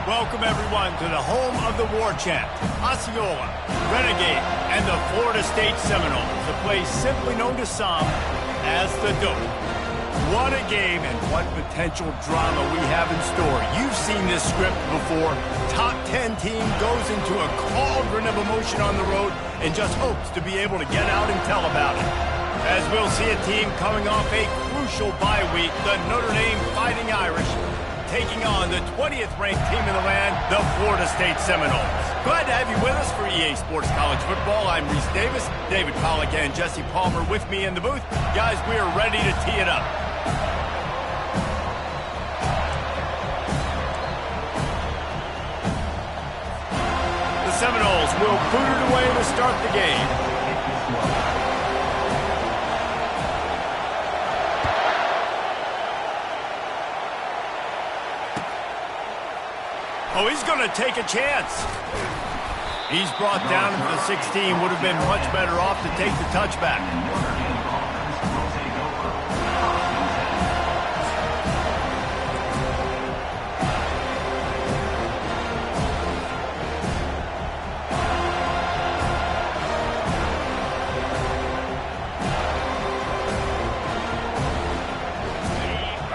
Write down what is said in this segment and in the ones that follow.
Welcome, everyone, to the home of the war chant, Osceola, Renegade, and the Florida State Seminoles, a place simply known to some as the Dope. What a game and what potential drama we have in store. You've seen this script before. Top 10 team goes into a cauldron of emotion on the road and just hopes to be able to get out and tell about it. As we'll see a team coming off a crucial bye week, the Notre Dame Fighting Irish, taking on the 20th ranked team in the land, the Florida State Seminoles. Glad to have you with us for EA Sports College Football. I'm Reese Davis, David Pollack and Jesse Palmer with me in the booth. Guys, we are ready to tee it up. The Seminoles will boot it away to start the game. Oh, he's going to take a chance. He's brought down into the 16. Would have been much better off to take the touchback.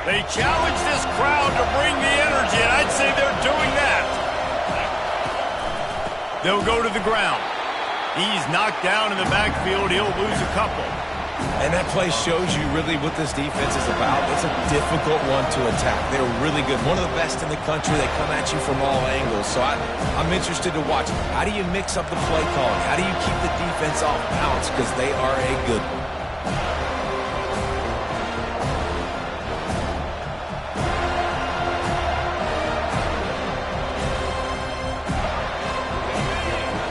They challenge this crowd to bring the energy, and I'd say they're doing that. They'll go to the ground. He's knocked down in the backfield. He'll lose a couple. And that play shows you really what this defense is about. It's a difficult one to attack. They're really good. One of the best in the country. They come at you from all angles. So I'm interested to watch. How do you mix up the play calling? How do you keep the defense off balance? Because they are a good one.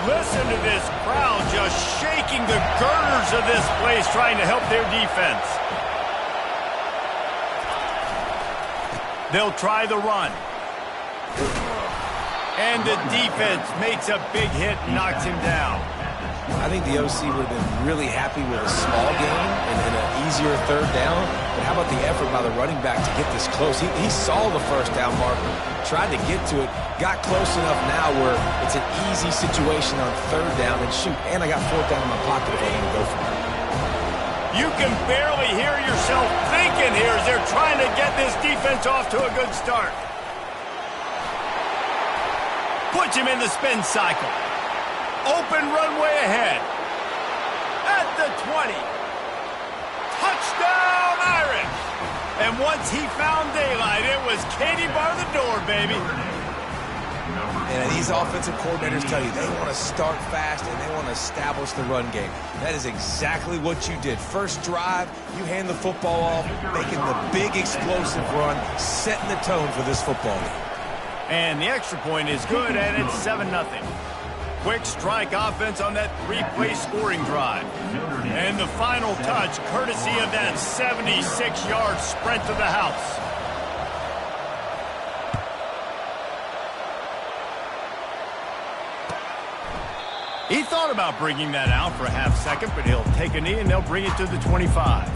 Listen to this crowd just shaking the girders of this place, trying to help their defense. They'll try the run. And the defense makes a big hit and knocks him down. I think the OC would have been really happy with a small gain and an easier third down. But how about the effort by the running back to get this close? He saw the first down marker, tried to get to it, got close enough now where it's an easy situation on third down and shoot. And I got fourth down in my pocket if I want to go for it. You can barely hear yourself thinking here as they're trying to get this defense off to a good start. Puts him in the spin cycle. Open runway ahead. At the 20. Touchdown Irish. And once he found daylight, it was Katie bar the door, baby. And these offensive coordinators tell you they want to start fast and they want to establish the run game. That is exactly what you did. First drive, you hand the football off, making the big explosive run, setting the tone for this football game. And the extra point is good, and it's 7-0. Quick strike offense on that three-play scoring drive. And the final touch, courtesy of that 76-yard sprint to the house. He thought about bringing that out for a half second, but he'll take a knee and they'll bring it to the 25.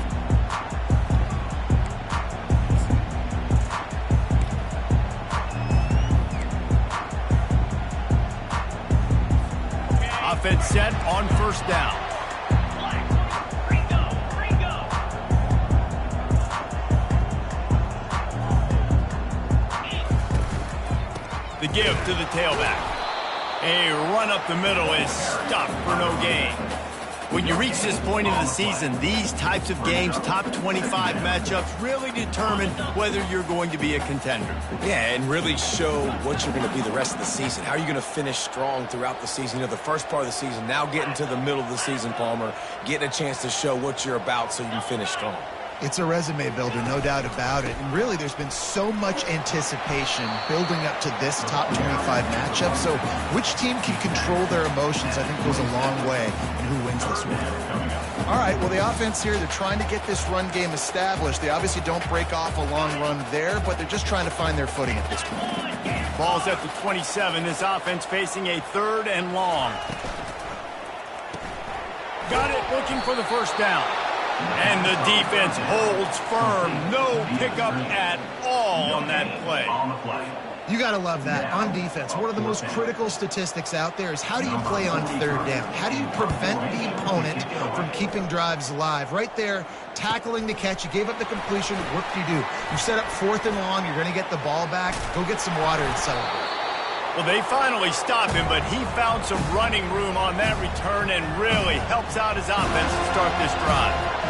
Offense set on first down. The give to the tailback. A run up the middle is stuffed for no gain. When you reach this point in the season, these types of games, top 25 matchups, really determine whether you're going to be a contender. Yeah, and really show what you're going to be the rest of the season. How are you going to finish strong throughout the season? You know, the first part of the season, now getting to the middle of the season, Palmer, getting a chance to show what you're about so you can finish strong. It's a resume builder, no doubt about it. And really, there's been so much anticipation building up to this top 25 matchup. So which team can control their emotions, I think, goes a long way in who wins this one. All right, well, the offense here, they're trying to get this run game established. They obviously don't break off a long run there, but they're just trying to find their footing at this point. Ball's at the 27. This offense facing a 3rd and long. Got it, looking for the first down. And the defense holds firm. No pickup at all on that play. You got to love that. On defense, one of the most critical statistics out there is how do you play on third down? How do you prevent the opponent from keeping drives alive? Right there, tackling the catch. You gave up the completion. What do? You set up 4th and long. You're going to get the ball back. Go get some water and celebrate. Well, they finally stop him, but he found some running room on that return and really helps out his offense to start this drive.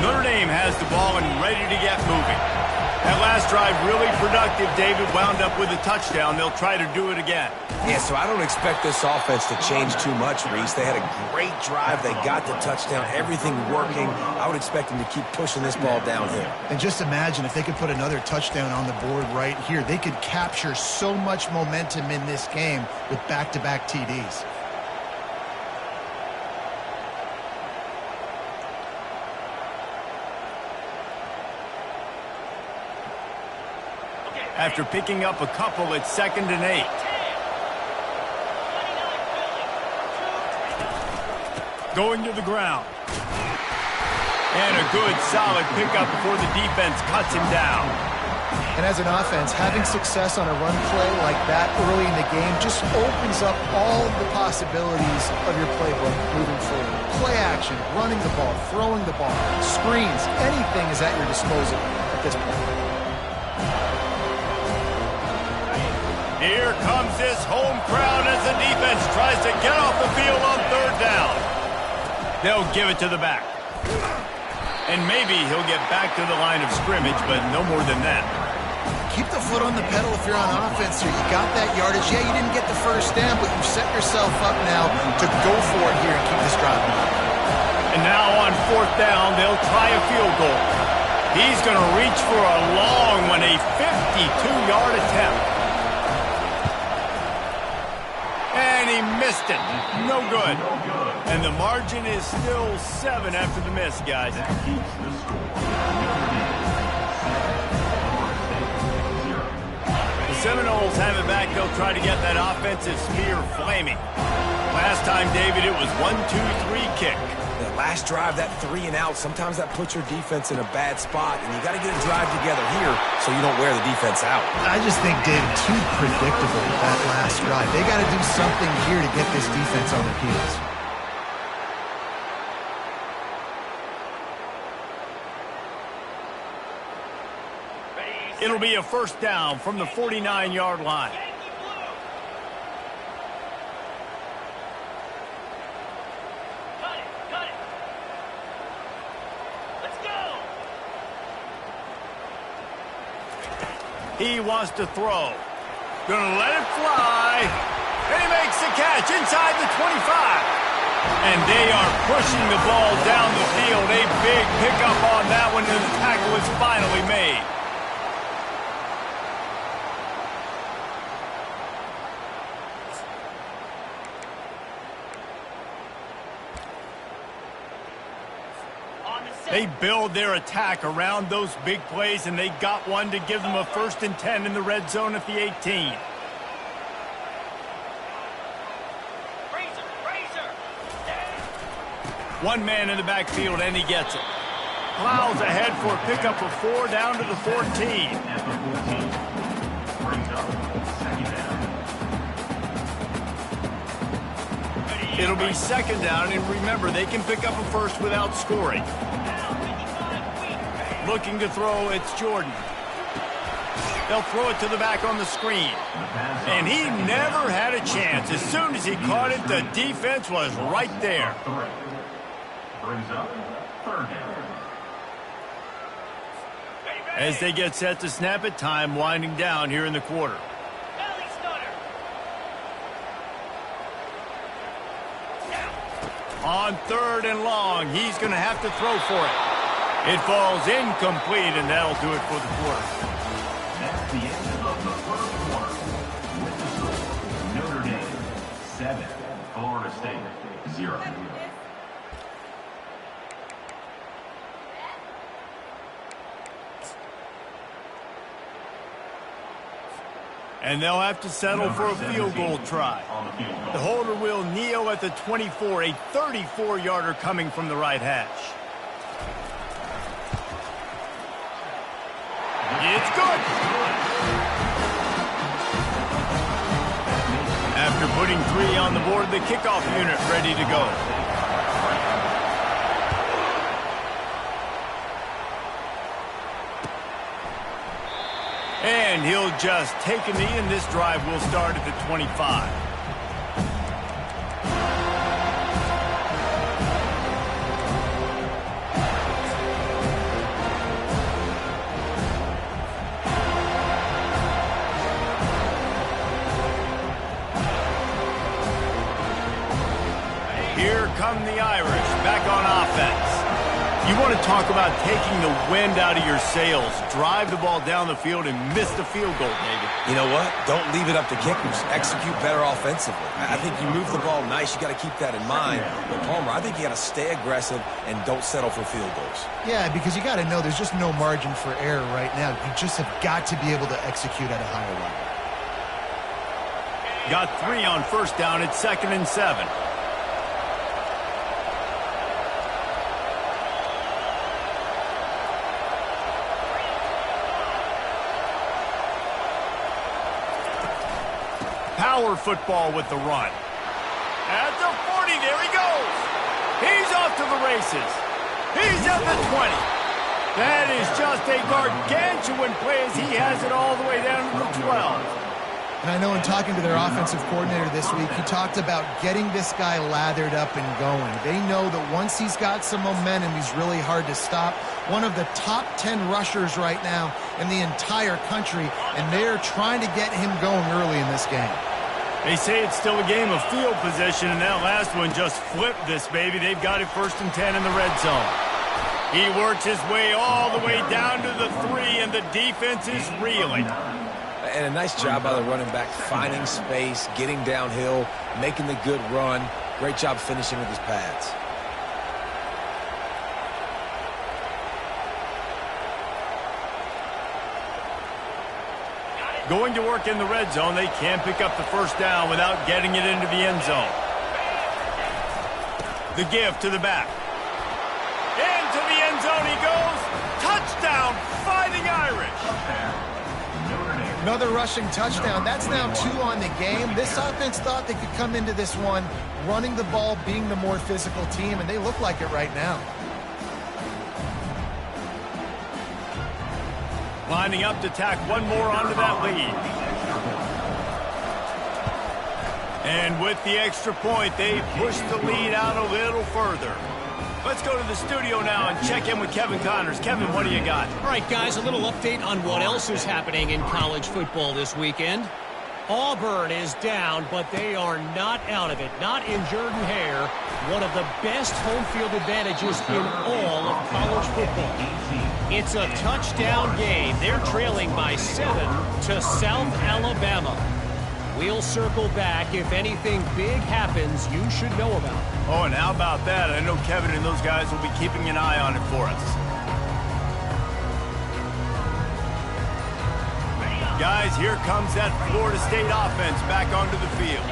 Notre Dame has the ball and ready to get moving. That last drive really productive. David wound up with a touchdown. They'll try to do it again. Yeah, so I don't expect this offense to change too much, Reese. They had a great drive. They got the touchdown. Everything working. I would expect them to keep pushing this ball downhill. And just imagine if they could put another touchdown on the board right here. They could capture so much momentum in this game with back-to-back TDs. After picking up a couple, it's 2nd and 8. Going to the ground. And a good, solid pickup before the defense cuts him down. And as an offense, having success on a run play like that early in the game just opens up all the possibilities of your playbook moving forward. Play action, running the ball, throwing the ball, screens, anything is at your disposal at this point. Here comes this home crowd as the defense tries to get off the field on 3rd down. They'll give it to the back. And maybe he'll get back to the line of scrimmage, but no more than that. Keep the foot on the pedal if you're on offense here. You got that yardage. Yeah, you didn't get the first down, but you set yourself up now to go for it here and keep this drive moving. And now on 4th down, they'll try a field goal. He's going to reach for a long one, a 52-yard attempt. And he missed it. No good. And the margin is still 7 after the miss, guys. The Seminoles have it back. They'll try to get that offensive spear flaming. Last time, David, it was 1-2-3 kick. That last drive, that 3 and out, sometimes that puts your defense in a bad spot, and you got to get a drive together here so you don't wear the defense out. I just think, David, too predictable that last drive. They got to do something here to get this defense on their heels. It'll be a 1st down from the 49-yard line. He wants to throw. Gonna let it fly. And he makes the catch inside the 25. And they are pushing the ball down the field. A big pickup on that one, and the tackle is finally made. They build their attack around those big plays, and they got one to give them a 1st and 10 in the red zone at the 18. One man in the backfield, and he gets it. Plows ahead for a pickup of 4 down to the 14. It'll be 2nd down, and remember, they can pick up a 1st without scoring. Looking to throw, it's Jordan. They'll throw it to the back on the screen. And he never had a chance. As soon as he caught it, the defense was right there. As they get set to snap it, time winding down here in the quarter. On 3rd and long, he's going to have to throw for it. It falls incomplete, and that'll do it for the quarter. That's the end of the 1st quarter. With the score, Notre Dame 7, Florida State 0. And they'll have to settle for a field goal try. The holder will kneel at the 24, a 34-yarder coming from the right hash. It's good. After putting 3 on the board, the kickoff unit ready to go. And he'll just take a knee, and this drive will start at the 25. Here come the Irish, back on offense. You want to talk about taking the wind out of your sails. Drive the ball down the field and miss the field goal, David. You know what? Don't leave it up to kickers. Execute better offensively. I think you move the ball nice. You got to keep that in mind. But Palmer, I think you got to stay aggressive and don't settle for field goals. Yeah, because you got to know there's just no margin for error right now. You just have got to be able to execute at a higher level. Got 3 on first down. It's 2nd and 7. Power football with the run. At the 40, there he goes. He's off to the races. He's at the 20. That is just a gargantuan play as he has it all the way down to the 12. And I know in talking to their offensive coordinator this week, he talked about getting this guy lathered up and going. They know that once he's got some momentum, he's really hard to stop. One of the top 10 rushers right now in the entire country, and they're trying to get him going early in this game. They say it's still a game of field position, and that last one just flipped this baby. They've got it 1st and 10 in the red zone. He works his way all the way down to the 3, and the defense is reeling. And a nice job by the running back, finding space, getting downhill, making the good run. Great job finishing with his pads. Going to work in the red zone, they can't pick up the first down without getting it into the end zone. The give to the back. Into the end zone he goes. Touchdown, Fighting Irish. Another rushing touchdown. That's now 2 on the game. This offense thought they could come into this one running the ball, being the more physical team, and they look like it right now. Lining up to tack one more onto that lead. And with the extra point, they push the lead out a little further. Let's go to the studio now and check in with Kevin Connors. Kevin, what do you got? All right, guys, a little update on what else is happening in college football this weekend. Auburn is down, but they are not out of it. Not in Jordan-Hare, one of the best home field advantages in all of college football. It's a touchdown game. They're trailing by 7 to South Alabama. We'll circle back. If anything big happens, you should know about. Oh, and how about that? I know Kevin and those guys will be keeping an eye on it for us. Guys, here comes that Florida State offense back onto the field.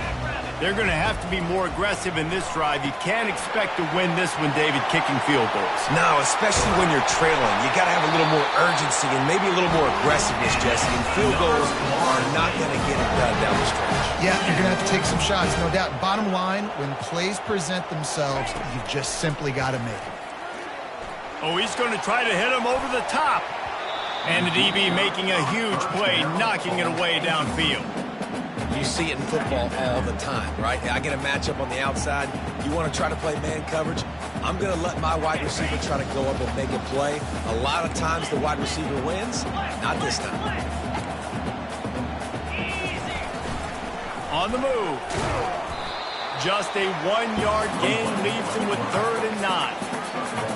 They're going to have to be more aggressive in this drive. You can't expect to win this one, David, kicking field goals. No, especially when you're trailing. You got to have a little more urgency and maybe a little more aggressiveness, Jesse. And field goals are not going to get it done down the stretch. Yeah, you're going to have to take some shots, no doubt. Bottom line, when plays present themselves, you've just simply got to make them. Oh, he's going to try to hit him over the top. And the DB making a huge play, knocking it away downfield. You see it in football all the time, right? I get a matchup on the outside. You want to try to play man coverage? I'm going to let my wide receiver try to go up and make a play. A lot of times the wide receiver wins. Not this time. On the move. Just a 1-yard gain leaves him with 3rd and 9.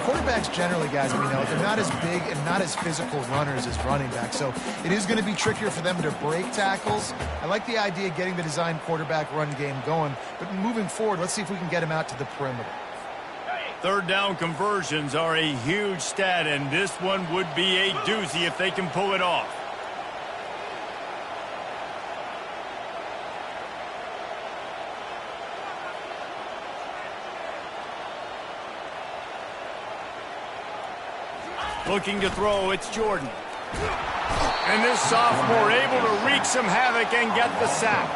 Quarterbacks generally, guys, we know, they're not as big and not as physical runners as running backs, so it is going to be trickier for them to break tackles. I like the idea of getting the design quarterback run game going, but moving forward, let's see if we can get him out to the perimeter. 3rd down conversions are a huge stat, and this one would be a doozy if they can pull it off. Looking to throw, it's Jordan. And this sophomore able to wreak some havoc and get the sack.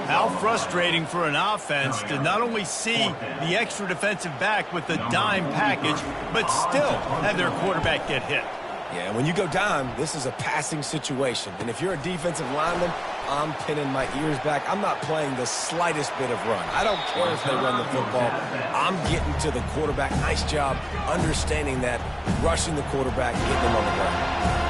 How frustrating for an offense to not only see the extra defensive back with the dime package, but still have their quarterback get hit. Yeah, when you go dime, this is a passing situation. And if you're a defensive lineman, I'm pinning my ears back. I'm not playing the slightest bit of run. I don't care if they run the football. I'm getting to the quarterback. Nice job understanding that, rushing the quarterback, getting him on the ground.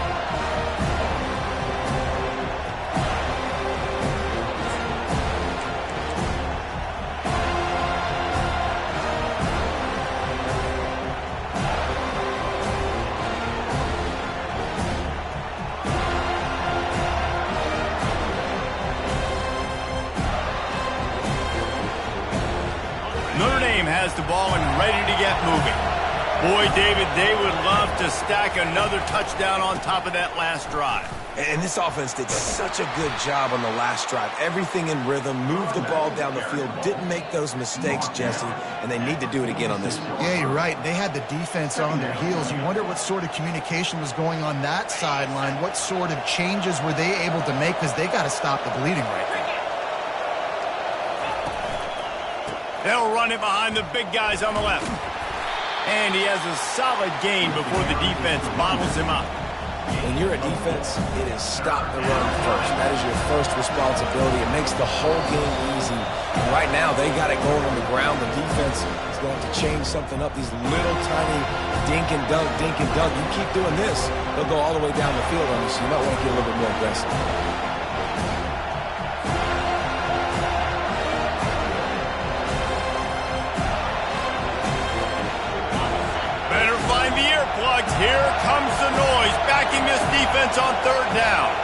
Notre Dame has the ball and ready to get moving. Boy, David, they would love to stack another touchdown on top of that last drive. And this offense did such a good job on the last drive. Everything in rhythm, moved the ball down the field, didn't make those mistakes, Jesse, and they need to do it again on this one. Yeah, you're right. They had the defense on their heels. You wonder what sort of communication was going on that sideline. What sort of changes were they able to make, because they got to stop the bleeding right now. They'll run it behind the big guys on the left. And he has a solid gain before the defense bottles him up. When you're a defense, it is stop the run first. That is your first responsibility. It makes the whole game easy. And right now, they got it going on the ground. The defense is going to have to change something up. These little tiny dink and dunk, dink and dunk. You keep doing this, they'll go all the way down the field on you, so you might want to get a little bit more aggressive. Here comes the noise, backing this defense on third down.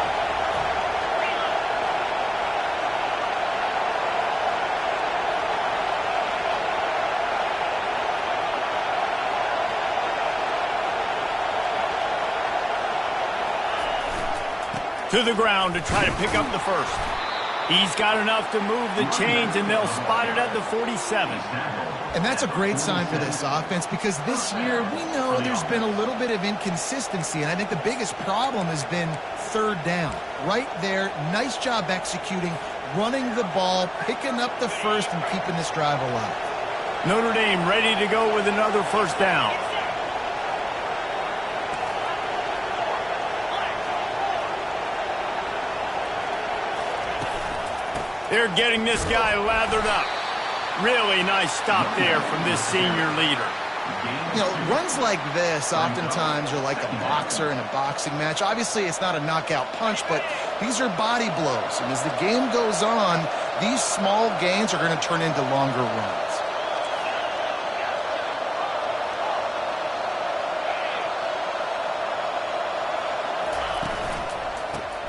To the ground to try to pick up the first. He's got enough to move the chains, and they'll spot it at the 47. And that's a great sign for this offense, because this year we know there's been a little bit of inconsistency, and I think the biggest problem has been third down. Right there, nice job executing, running the ball, picking up the first, and keeping this drive alive. Notre Dame ready to go with another first down. They're getting this guy lathered up. Really nice stop there from this senior leader. You know, runs like this oftentimes are like a boxer in a boxing match. Obviously, it's not a knockout punch, but these are body blows. And as the game goes on, these small gains are going to turn into longer runs.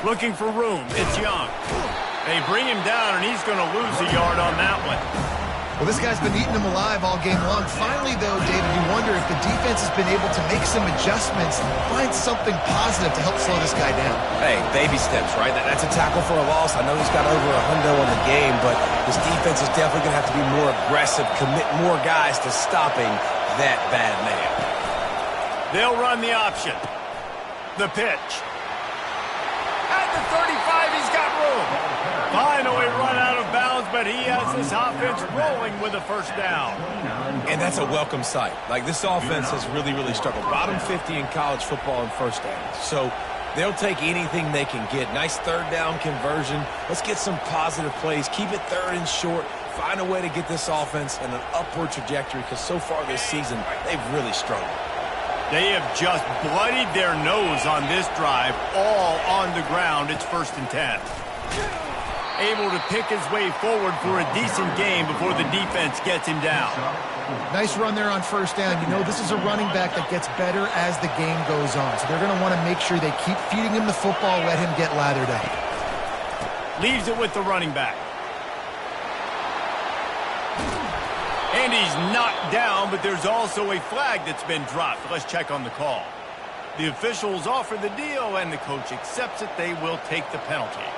Looking for room. It's Young. They bring him down, and he's going to lose a yard on that one. Well, this guy's been eating them alive all game long. Finally, though, David, you wonder if the defense has been able to make some adjustments, find something positive to help slow this guy down. Hey, baby steps, right? That's a tackle for a loss. I know he's got over $100 on the game, but this defense is definitely going to have to be more aggressive, commit more guys to stopping that bad man. They'll run the option. The pitch. At the 35, he's got room. Finally run out of bounds, but he has this offense rolling with a first down. And that's a welcome sight. Like, this offense has really, really struggled. Bottom 50 in college football in first downs. So they'll take anything they can get. Nice third down conversion. Let's get some positive plays. Keep it third and short. Find a way to get this offense in an upward trajectory, because so far this season, they've really struggled. They have just bloodied their nose on this drive, all on the ground. It's 1st and 10. Able to pick his way forward for a decent game before the defense gets him down. Nice run there on first down. You know, this is a running back that gets better as the game goes on. So they're going to want to make sure they keep feeding him the football, let him get lathered up. Leaves it with the running back. And he's knocked down, but there's also a flag that's been dropped. Let's check on the call. The officials offer the deal, and the coach accepts it. They will take the penalty.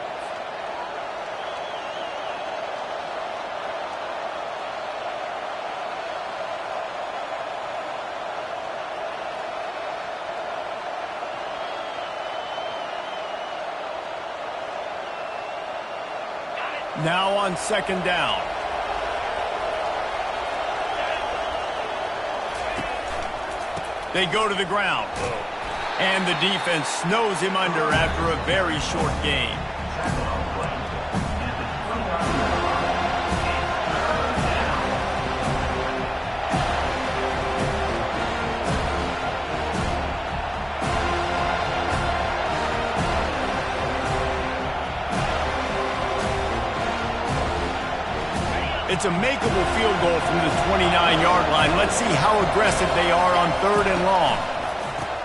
Now on second down. They go to the ground. And the defense snows him under after a very short gain. It's a makeable field goal from the 29-yard line. Let's see how aggressive they are on 3rd and long.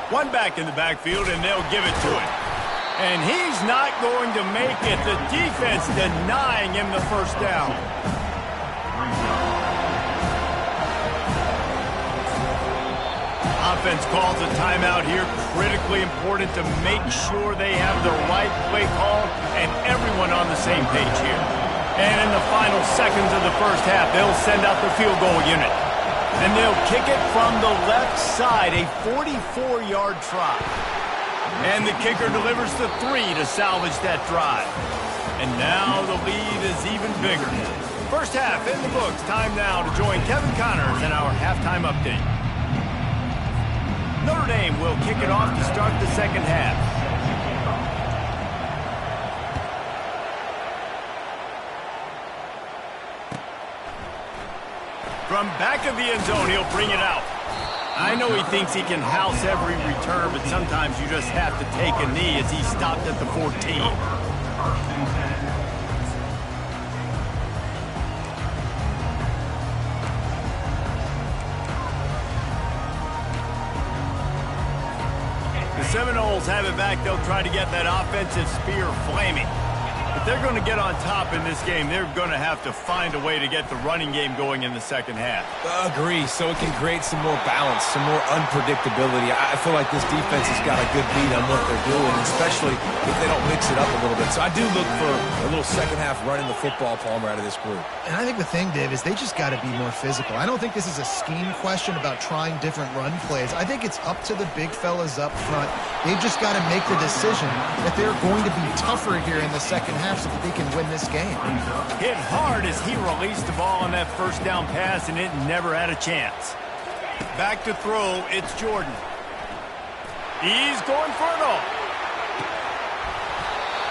One back in the backfield, and they'll give it to him. And he's not going to make it. The defense denying him the first down. Offense calls a timeout here. Critically important to make sure they have the right play call and everyone on the same page here. And in the final seconds of the first half, they'll send out the field goal unit. And they'll kick it from the left side, a 44-yard try. And the kicker delivers the 3 to salvage that drive. And now the lead is even bigger. First half in the books. Time now to join Kevin Connors in our halftime update. Notre Dame will kick it off to start the second half. From back of the end zone, he'll bring it out. I know he thinks he can house every return, but sometimes you just have to take a knee as he stopped at the 14. The Seminoles have it back. They'll try to get that offensive spear flaming. If they're going to get on top in this game, they're going to have to find a way to get the running game going in the second half. Agree, so it can create some more balance, some more unpredictability. I feel like this defense has got a good beat on what they're doing, especially if they don't mix it up a little bit. So I do look for a little second half running the football, Palmer, out of this group. And I think the thing, Dave, is they just got to be more physical. I don't think this is a scheme question about trying different run plays. I think it's up to the big fellas up front. They've just got to make the decision that they're going to be tougher here in the second half so that they can win this game. Hit hard as he released the ball on that first down pass, and it never had a chance. Back to throw, it's Jordan. He's going for it all.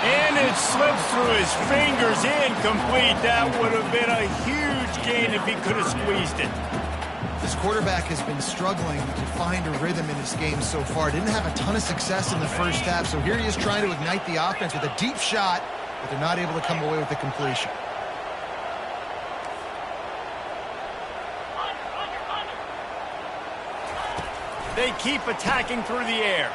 And it slips through his fingers, incomplete. That would have been a huge gain if he could have squeezed it. This quarterback has been struggling to find a rhythm in this game so far. Didn't have a ton of success in the first half, so here he is trying to ignite the offense with a deep shot, but they're not able to come away with the completion. They keep attacking through the air.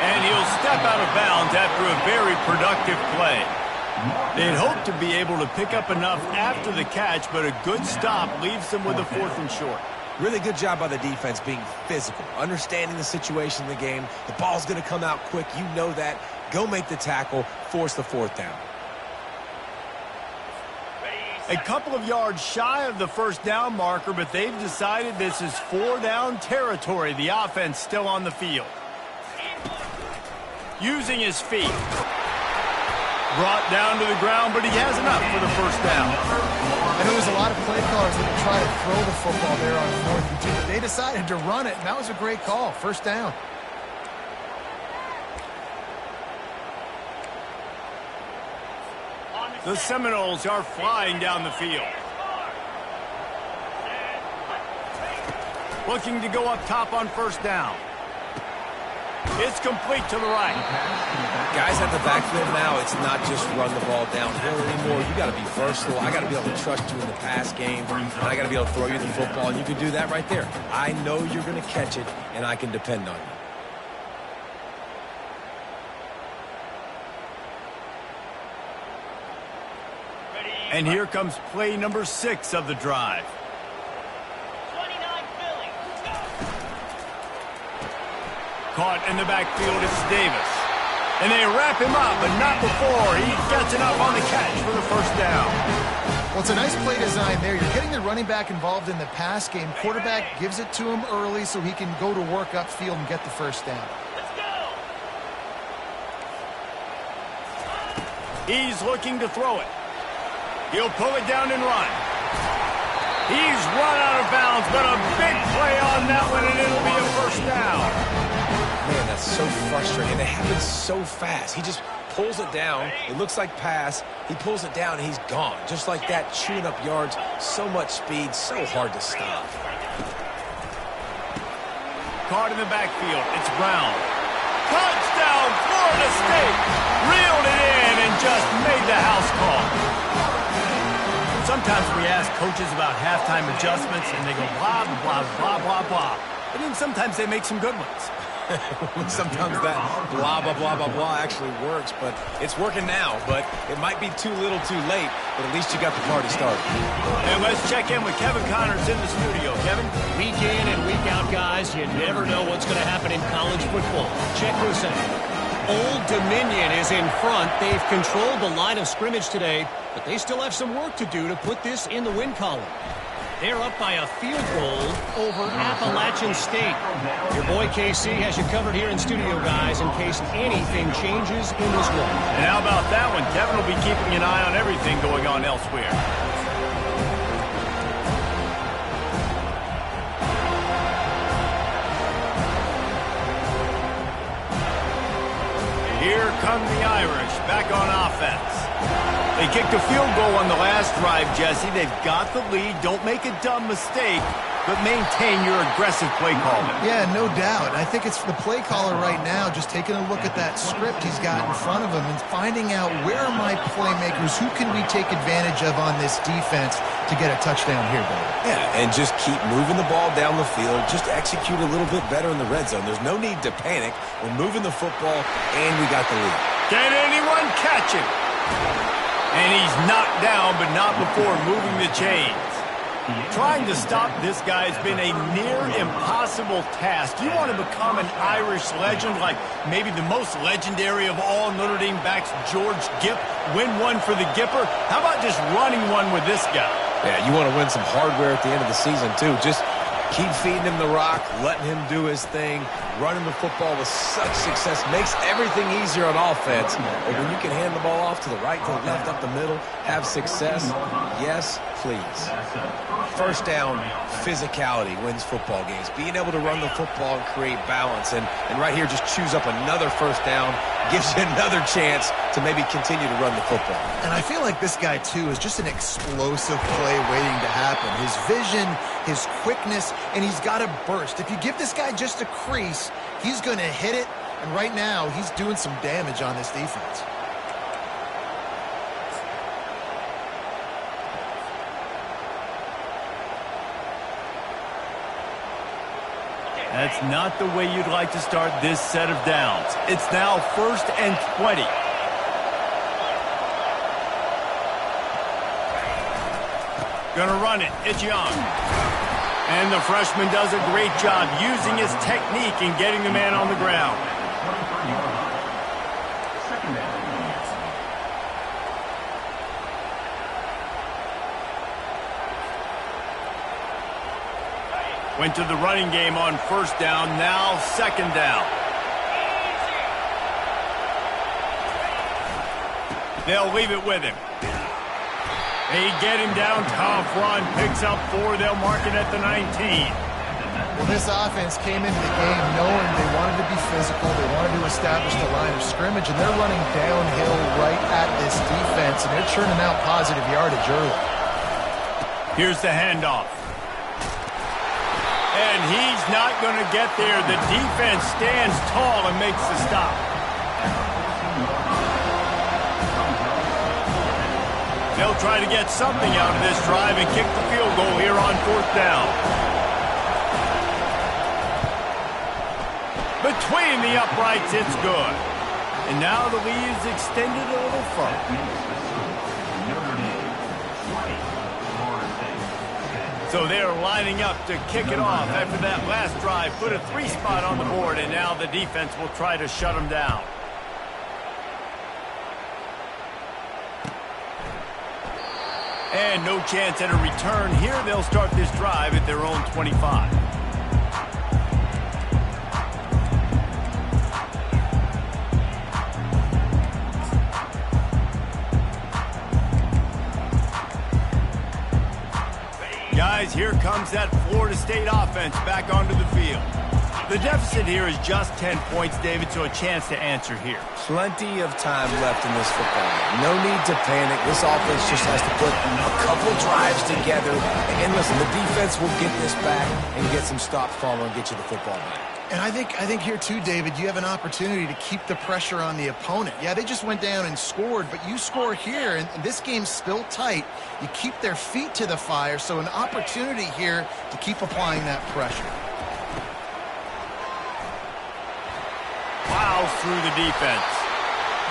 And he'll step out of bounds after a very productive play. They'd hoped to be able to pick up enough after the catch, but a good stop leaves them with a 4th and short. Really good job by the defense being physical, understanding the situation in the game. The ball's going to come out quick. You know that. Go make the tackle, force the 4th down. A couple of yards shy of the first down marker, but they've decided this is 4-down territory. The offense still on the field. Using his feet. Brought down to the ground, but he has enough for the first down. I know there's a lot of play callers that would try to throw the football there on 4th and 2, but they decided to run it, and that was a great call. First down. The Seminoles are flying down the field. Looking to go up top on first down. It's complete to the right. Guys at the backfield now, it's not just run the ball downhill anymore. You got to be versatile. I got to be able to trust you in the pass game, and I got to be able to throw you the football, and you can do that right there. I know you're going to catch it, and I can depend on you. And here comes play number 6 of the drive. Caught in the backfield is Davis. And they wrap him up, but not before he gets enough on the catch for the first down. Well, it's a nice play design there. You're getting the running back involved in the pass game. Quarterback gives it to him early so he can go to work upfield and get the first down. He's looking to throw it. He'll pull it down and run. He's run out of bounds, but a big play on that one, and it'll be a first down. Man, that's so frustrating. It happens so fast. He just pulls it down. It looks like pass. He pulls it down, and he's gone. Just like that, chewing up yards. So much speed, so hard to stop. Caught in the backfield. It's Brown. Touchdown, Florida State. Reeled it in and just made the house call. Sometimes we ask coaches about halftime adjustments, and they go blah, blah, blah, blah, blah. And then sometimes they make some good ones. Sometimes that blah, blah, blah, blah, blah actually works, but it's working now. But it might be too little too late, but at least you got the party started. And let's check in with Kevin Connors in the studio. Kevin? Week in and week out, guys, you never know what's going to happen in college football. Check this out. Old Dominion is in front. They've controlled the line of scrimmage today, but they still have some work to do to put this in the win column. They're up by a field goal over Appalachian State. Your boy KC has you covered here in studio, guys, in case anything changes in this one. And how about that one? Kevin will be keeping an eye on everything going on elsewhere. Here come the Irish back on offense. They kicked a field goal on the last drive, Jesse. They've got the lead. Don't make a dumb mistake, but maintain your aggressive play calling. Yeah, no doubt. I think it's the play caller right now just taking a look at that script he's got in front of him and finding out where are my playmakers, who can we take advantage of on this defense to get a touchdown here, Billy. Yeah, and just keep moving the ball down the field. Just execute a little bit better in the red zone. There's no need to panic. We're moving the football, and we got the lead. Can anyone catch him? And he's knocked down, but not before moving the chains. Trying to stop this guy has been a near impossible task. You want to become an Irish legend, like maybe the most legendary of all Notre Dame backs, George Gipp, win one for the Gipper? How about just running one with this guy? Yeah, you want to win some hardware at the end of the season, too. Just keep feeding him the rock, letting him do his thing, running the football with such success. Makes everything easier on offense. But when you can hand the ball off to the right, to the left, up the middle, have success, yes, please. First down, physicality wins football games. Being able to run the football and create balance. And right here, just choose up another first down, gives you another chance to maybe continue to run the football. And I feel like this guy, too, is just an explosive play waiting to happen. His vision, his quickness, and he's got a burst. If you give this guy just a crease, he's going to hit it. And right now, he's doing some damage on this defense. That's not the way you'd like to start this set of downs. It's now 1st and 20. Gonna run it. It's Young. And the freshman does a great job using his technique and getting the man on the ground. Went to the running game on first down, now second down. They'll leave it with him. They get him down, tough run, picks up 4, they'll mark it at the 19. Well, this offense came into the game knowing they wanted to be physical, they wanted to establish the line of scrimmage, and they're running downhill right at this defense, and they're churning out positive yardage early. Here's the handoff. And he's not going to get there. The defense stands tall and makes the stop. They'll try to get something out of this drive and kick the field goal here on 4th down. Between the uprights, it's good. And now the lead is extended a little further. So they're lining up to kick it off after that last drive. Put a 3 spot on the board, and now the defense will try to shut them down. And no chance at a return here. They'll start this drive at their own 25. Guys, here comes that Florida State offense back onto the field. The deficit here is just 10 points, David, so a chance to answer here. Plenty of time left in this football game. No need to panic. This offense just has to put a couple drives together. And listen, the defense will get this back and get some stops from and get you the football back. And I think here too, David, you have an opportunity to keep the pressure on the opponent. Yeah, they just went down and scored, but you score here, and this game's still tight. You keep their feet to the fire, so an opportunity here to keep applying that pressure. Plows through the defense.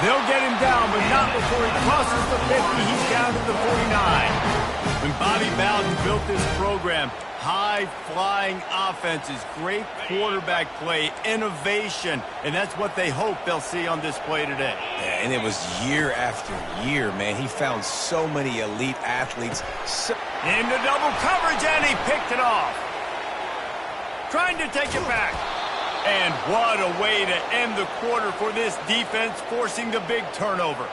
They'll get him down, but not before he crosses the 50. He's down to the 49. When Bobby Bowden built this program, high-flying offenses, great quarterback play, innovation, and that's what they hope they'll see on display today. Yeah, and it was year after year, man. He found so many elite athletes. Into double coverage, and he picked it off. Trying to take it back. And what a way to end the quarter for this defense, forcing the big turnover.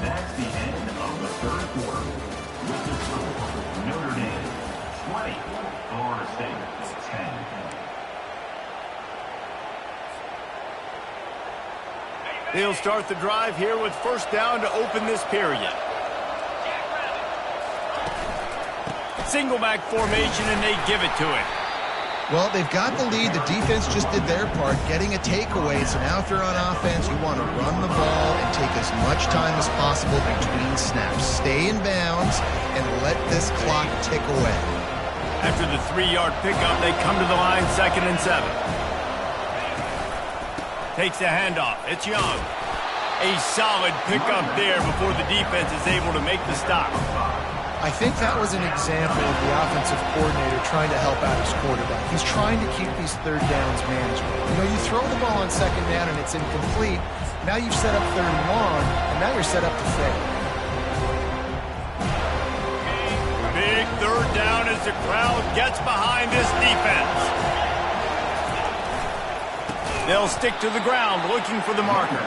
That's the end of the third quarter. With the score, Notre Dame 20, Florida State 10. They'll start the drive here with first down to open this period. Single back formation, and they give it to him. Well, they've got the lead. The defense just did their part, getting a takeaway. So now if you're on offense, you want to run the ball and take as much time as possible between snaps. Stay in bounds and let this clock tick away. After the 3-yard pickup, they come to the line 2nd and 7. Takes the handoff. It's Young. A solid pickup there before the defense is able to make the stop. I think that was an example of the offensive coordinator trying to help out his quarterback. He's trying to keep these third downs manageable. You know, you throw the ball on 2nd down and it's incomplete. Now you've set up 3rd and long, and now you're set up to fail. Big 3rd down as the crowd gets behind this defense. They'll stick to the ground looking for the marker.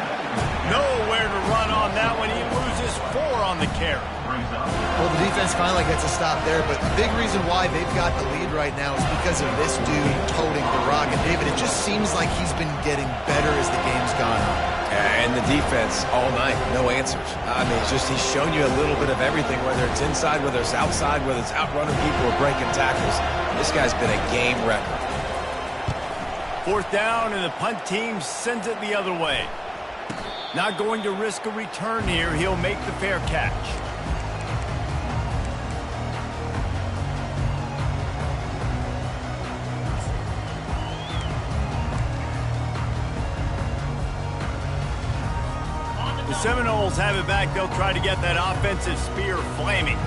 Nowhere to run on that one. He loses 4 on the carry. Well, the defense finally gets a stop there, but the big reason why they've got the lead right now is because of this dude toting the rock. And, David, it just seems like he's been getting better as the game's gone on. And the defense all night, no answers. I mean, he's shown you a little bit of everything, whether it's inside, whether it's outside, whether it's outrunning people or breaking tackles. This guy's been a game wrecker. 4th down, and the punt team sends it the other way. Not going to risk a return here. He'll make the fair catch. The Seminoles have it back. They'll try to get that offensive spear flaming.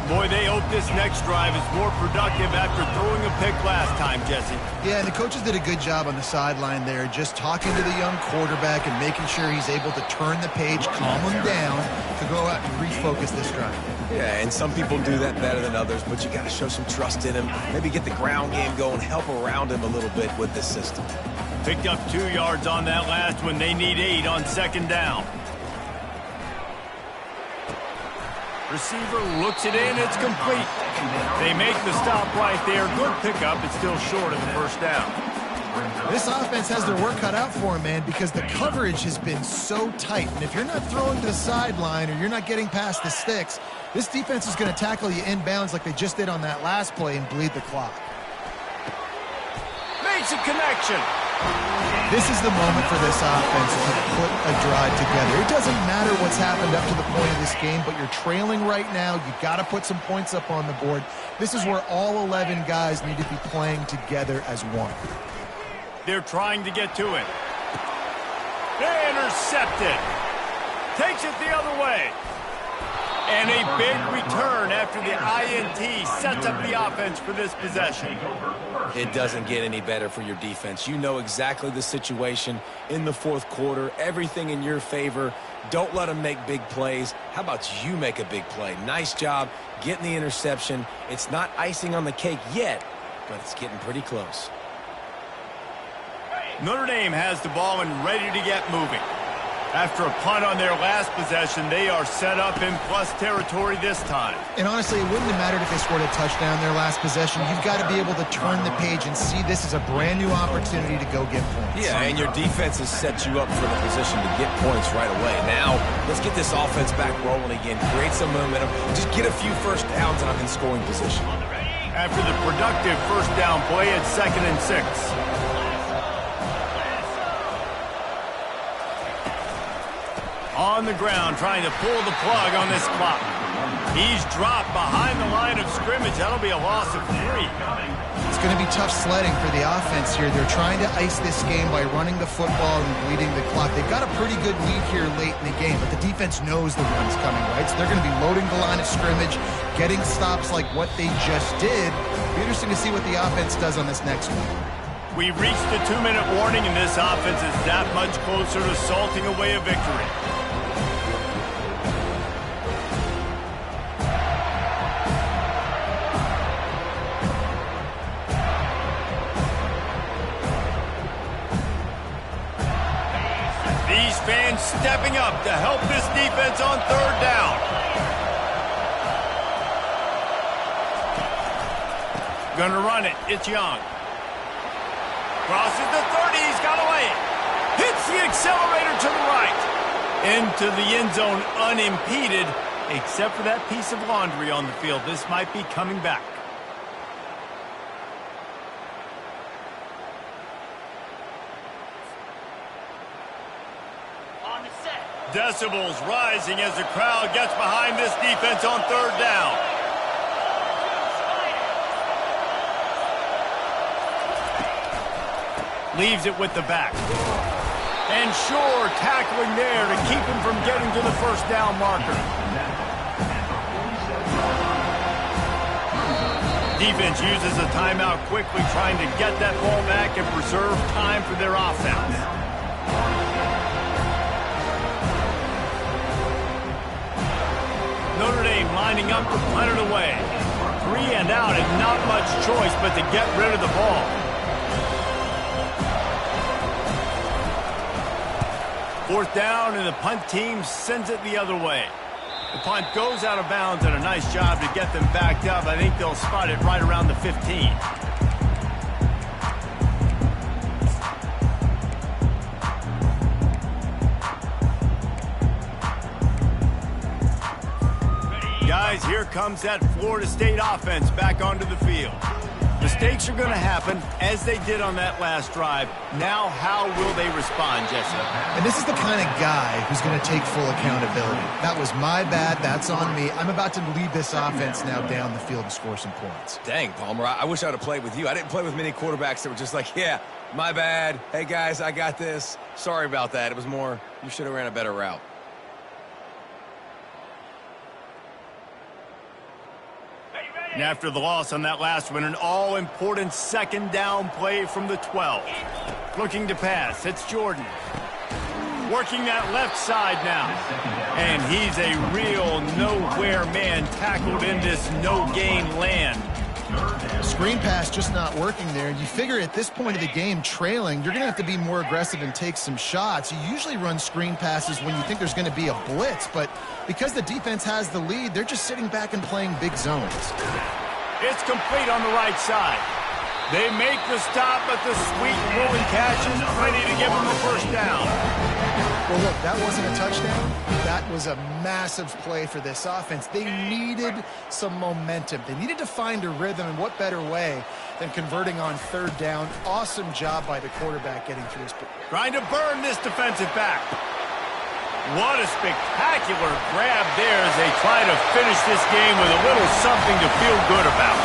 Boy, they hope this next drive is more productive after throwing a pick last time, Jesse. Yeah, and the coaches did a good job on the sideline there, just talking to the young quarterback and making sure he's able to turn the page, calm him down, to go out and refocus this drive. Yeah, and some people do that better than others, but you got to show some trust in him. Maybe get the ground game going, help around him a little bit with this system. Picked up 2 yards on that last one. They need 8 on 2nd down. Receiver looks it in. It's complete. They make the stop right there. Good pickup. It's still short of the first down. This offense has their work cut out for them, man, because the coverage has been so tight. And if you're not throwing to the sideline or you're not getting past the sticks, this defense is going to tackle you inbounds like they just did on that last play and bleed the clock. Makes a connection. This is the moment for this offense to put a drive together. It doesn't matter what's happened up to the point of this game, but you're trailing right now. You got to put some points up on the board. This is where all 11 guys need to be playing together as one. They're trying to get to it. They intercepted. Takes it the other way. And a big return after the INT sets up the offense for this possession. It doesn't get any better for your defense. You know exactly the situation in the 4th quarter. Everything in your favor. Don't let them make big plays. How about you make a big play? Nice job getting the interception. It's not icing on the cake yet, but it's getting pretty close. Notre Dame has the ball and ready to get moving. After a punt on their last possession, they are set up in plus territory this time. And honestly, it wouldn't have mattered if they scored a touchdown their last possession. You've got to be able to turn the page and see this as a brand new opportunity to go get points. Yeah, and your defense has set you up for the position to get points right away. Now, let's get this offense back rolling again, create some momentum, just get a few first downs, and I'm in scoring position. After the productive first down play at 2nd and 6. On the ground, trying to pull the plug on this clock. He's dropped behind the line of scrimmage. That'll be a loss of 3. It's going to be tough sledding for the offense here. They're trying to ice this game by running the football and bleeding the clock. They've got a pretty good lead here late in the game, but the defense knows the run's coming, right? So they're going to be loading the line of scrimmage, getting stops like what they just did. It'll be interesting to see what the offense does on this next one. We've reached the 2-minute warning, and this offense is that much closer to salting away a victory. These fans stepping up to help this defense on 3rd down. Gonna run it. It's Young. Crosses the 30. He's got away. Hits the accelerator to the right. Into the end zone unimpeded, except for that piece of laundry on the field. This might be coming back. Decibels rising as the crowd gets behind this defense on 3rd down. Leaves it with the back. And sure, tackling there to keep him from getting to the first down marker. Defense uses a timeout quickly, trying to get that ball back and preserve time for their offense. Notre Dame lining up to punt it away. 3 and out and not much choice but to get rid of the ball. Fourth down, and the punt team sends it the other way. The punt goes out of bounds, and a nice job to get them backed up. I think they'll spot it right around the 15. Guys, here comes that Florida State offense back onto the field. Mistakes are going to happen, as they did on that last drive. Now, how will they respond, Jesse? And this is the kind of guy who's going to take full accountability. That was my bad. That's on me. I'm about to lead this offense now down the field and score some points. Dang, Palmer, I wish I would have played with you. I didn't play with many quarterbacks that were just like, yeah, my bad. Hey, guys, I got this. Sorry about that. It was more, you should have ran a better route. And after the loss on that last one, an all-important 2nd down play from the 12. Looking to pass, it's Jordan. Working that left side now. And he's a real nowhere man, tackled in this no-gain land. Screen pass just not working there. You figure at this point of the game, trailing, you're going to have to be more aggressive and take some shots. You usually run screen passes when you think there's going to be a blitz, but because the defense has the lead, they're just sitting back and playing big zones. It's complete on the right side. They make the stop, but the sweet rolling catch is ready to give them a first down. Well, look, that wasn't a touchdown. That was a massive play for this offense. They needed some momentum. They needed to find a rhythm, and what better way than converting on 3rd down. Awesome job by the quarterback getting through his... Trying to burn this defensive back. What a spectacular grab there as they try to finish this game with a little something to feel good about.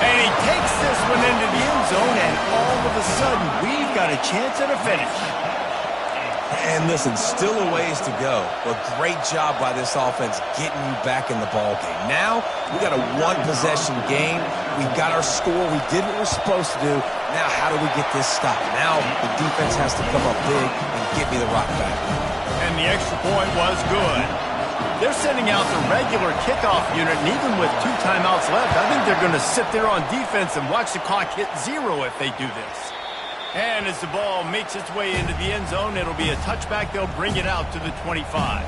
And he takes this one into the end zone, and all of a sudden, we've got a chance at a finish. And listen, still a ways to go, but great job by this offense getting you back in the ball game. Now, we got a one-possession game. We got our score. We did what we're supposed to do. Now, how do we get this stopped? Now, the defense has to come up big and get me the rock back. And the extra point was good. They're sending out the regular kickoff unit, and even with 2 timeouts left, I think they're going to sit there on defense and watch the clock hit 0 if they do this. And as the ball makes its way into the end zone, it'll be a touchback. They'll bring it out to the 25.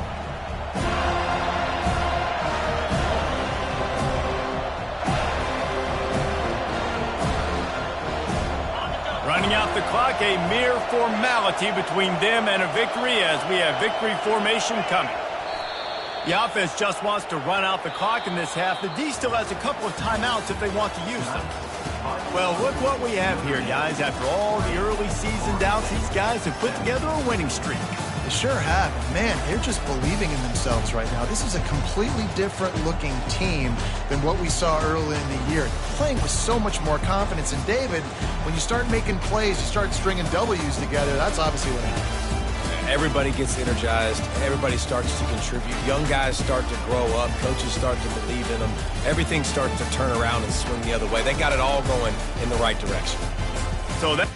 Running out the clock, a mere formality between them and a victory as we have victory formation coming. The offense just wants to run out the clock in this half. The D still has a couple of timeouts if they want to use them. Well, look what we have here, guys. After all the early season doubts, these guys have put together a winning streak. They sure have. Man, they're just believing in themselves right now. This is a completely different looking team than what we saw early in the year. Playing with so much more confidence. And David, when you start making plays, you start stringing W's together, that's obviously what happens. Everybody gets energized. Everybody starts to contribute. Young guys start to grow up. Coaches start to believe in them. Everything starts to turn around and swing the other way. They got it all going in the right direction. So that